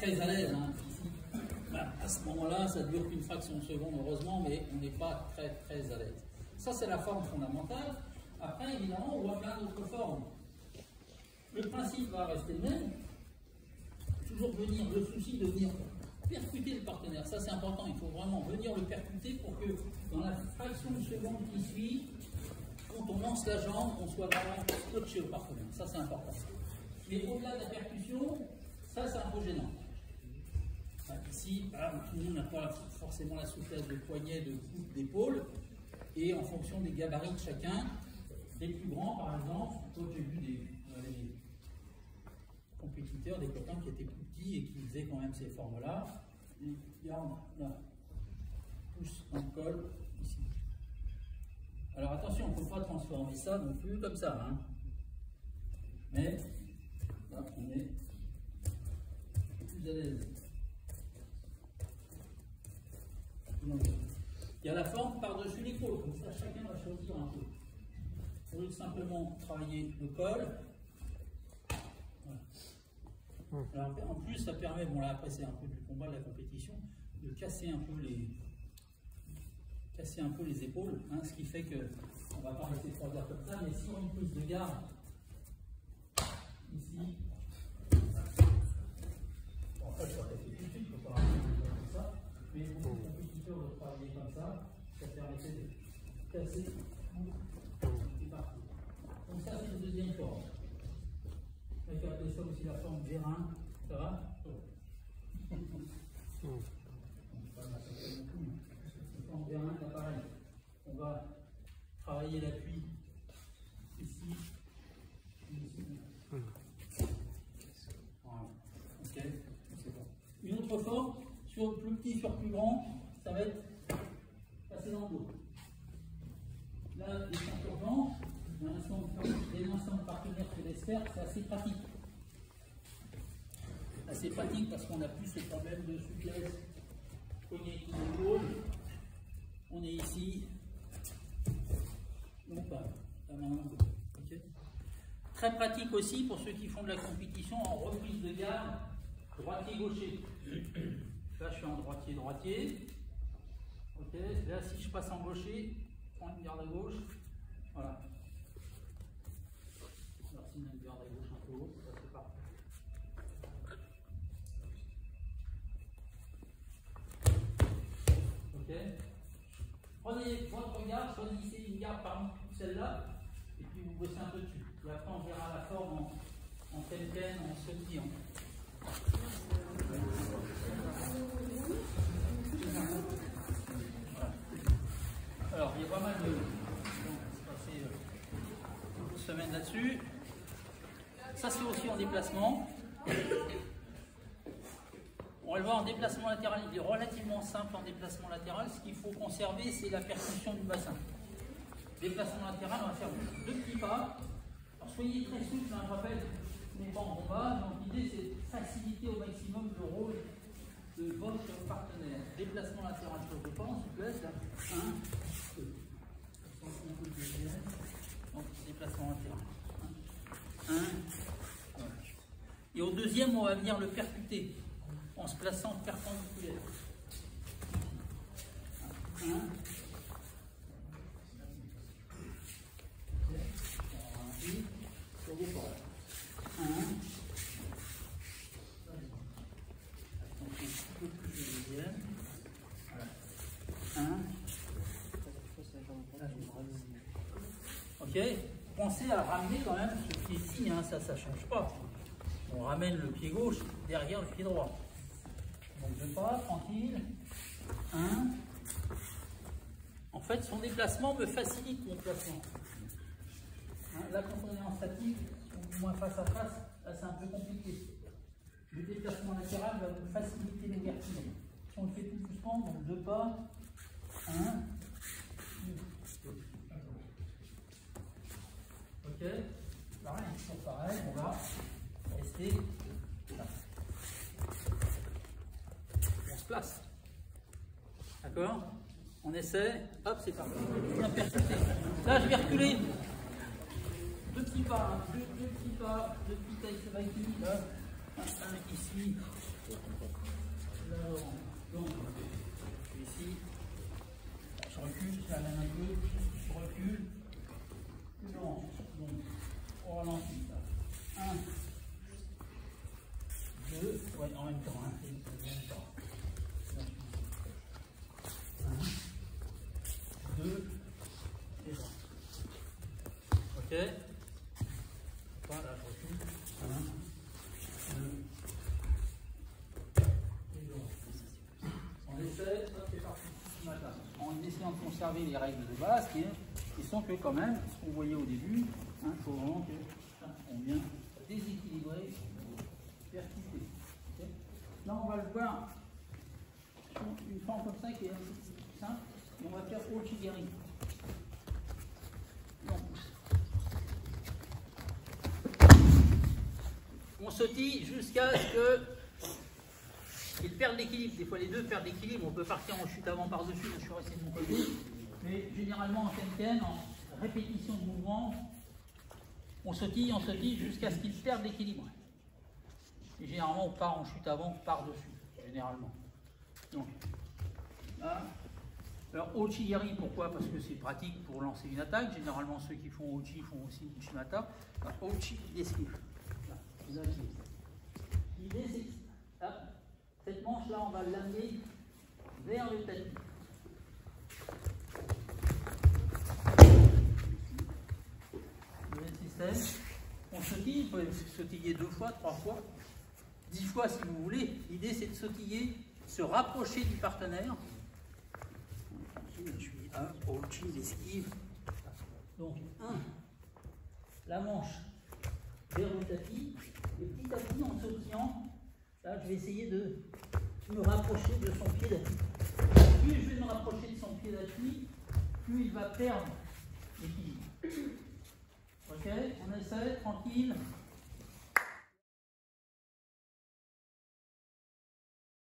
très à l'aise. Hein, ici. Voilà, à ce moment-là, ça ne dure qu'une fraction de seconde, heureusement, mais on n'est pas très à l'aise. Ça, c'est la forme fondamentale. Après, évidemment, on voit plein d'autres formes. Le principe va rester le même. Toujours venir, le souci de venir percuter le partenaire. Ça, c'est important. Il faut vraiment venir le percuter pour que, dans la fraction de seconde qui suit, quand on lance la jambe, on soit vraiment scotché au partenaire. Ça, c'est important. Mais au-delà de la percussion, ça, c'est un peu gênant. Ici, tout le monde n'a pas forcément la souplesse de poignet, de coude, d'épaule. Et en fonction des gabarits de chacun, les plus grands, par exemple, j'ai vu des compétiteurs, des copains qui étaient plus petits et qui faisaient quand même ces formes-là. Regarde, là, pouce en col, ici. Alors attention, on ne peut pas transformer ça non plus comme ça. Hein. Mais là, on est plus à l'aise. Il y a la forme par-dessus l'épaule, comme ça chacun va choisir un peu. Au lieu de simplement travailler le col. Voilà. Alors, en plus, ça permet, bon là après c'est un peu du combat, de la compétition, de casser un peu les épaules, hein, ce qui fait que on ne va pas rester 3 heures comme ça, mais si on a une prise de garde, ici, bon, en fait, ça fait tout de suite, il ne faut pas rester comme ça, mais beaucoup de compétiteurs vont travailler comme ça permettait de casser tout partout. Donc ça, c'est une deuxième forme. On peut appeler ça aussi la forme Vérin, ça va? La forme Vérin, c'est pareil. On va travailler l'appui ici, ici. Voilà. Ok, c'est bon. Une autre forme, sur plus petit, sur plus grand, ça va être passer dans le dos. Là, les ceintures blanches, les instants de partenaire que l'espère, c'est assez pratique. Assez pratique parce qu'on n'a plus ce problème de souplesse, poignet qui d'épaule. On est ici. Non pas, la main dans le dos. Okay. Très pratique aussi pour ceux qui font de la compétition en reprise de garde, droitier-gaucher. Là, je suis en droitier-droitier. Ok, là, si je passe en gaucher, je prends une garde à gauche. Voilà. Alors, si on a une garde à gauche un peu haute, ça c'est parfait. Ok. Prenez votre garde, choisissez une garde parmi celle-là, et puis vous bossez un peu dessus. Et après, on verra la forme en ten-ten, en sautillant. Alors, il y a pas mal de... On va passer une semaine là-dessus. Ça, c'est aussi en déplacement. On va le voir en déplacement latéral. Il est relativement simple en déplacement latéral. Ce qu'il faut conserver, c'est la percussion du bassin. Déplacement latéral, on va faire 2 petits pas. Alors, soyez très souple, hein, je rappelle, on n'est pas en combat. Donc, l'idée, c'est de faciliter au maximum le rôle de votre partenaire. Déplacement latéral sur le pas, en souplesse, là. 1, 2. Donc, déplacement latéral. 1. Voilà. Et au deuxième, on va venir le percuter en se plaçant perpendiculaire. 1. Sur vos pas. 1. Ok, pensez à ramener quand même ce pied-ci, hein, ça ne change pas. On ramène le pied gauche derrière le pied droit. Donc 2 pas, tranquille. 1. En fait, son déplacement me facilite mon placement. Hein, là, quand on est en statique, ou moins face à face, là c'est un peu compliqué. Le déplacement latéral va nous faciliter l'ouverture. Si on le fait tout doucement, donc 2 pas, 1, 2. Ok, pareil, c'est pareil, on va rester là. On se place. D'accord? On essaie, hop, c'est parti. Bien percuté. Là, je vais reculer. 2 petits pas, 2 petits pas, 2 petits tailles, ça va être fini, là. Un ici, Donc, ici, je recule, je l'amène un peu, je recule, je lance. Donc, on ralentit ça. 1, 2, ouais, en même temps, hein, en même temps. 1, 2, et 3. Ok. Voilà, je recule. 1, 2. On essaie, ça c'est parti. En essayant de conserver les règles de base qui sont que quand même, ce qu'on voyait au début, il faut vraiment qu'on vient déséquilibrer verticalité. Okay. Là on va le voir sur une forme comme ça qui est un peu plus simple, et on va faire Ouchigiri. On sautille jusqu'à ce que ils perdent l'équilibre. Des fois les deux perdent l'équilibre. On peut partir en chute avant par-dessus, je suis resté de mon côté. Mais généralement en Kenken, en répétition de mouvement, on sautille jusqu'à ce qu'ils perdent l'équilibre. Et généralement on part en chute avant par-dessus, généralement. Donc, là. Alors Ouchigiri, pourquoi? Parce que c'est pratique pour lancer une attaque. Généralement ceux qui font Ouchi font aussi une Shimata. Ouchi, esquive. L'idée c'est cette manche-là, on va l'amener vers le tapis. Le même système. On sautille, vous pouvez sautiller 2 fois, 3 fois, 10 fois si vous voulez. L'idée c'est de sautiller, se rapprocher du partenaire. Je suis Ouchi, l'esquive. Donc 1, la manche vers le tapis, et petit à petit en sautillant. Là, je vais essayer de me rapprocher de son pied d'appui. Plus je vais me rapprocher de son pied d'appui, plus il va perdre l'équilibre. Ok, on essaie, tranquille.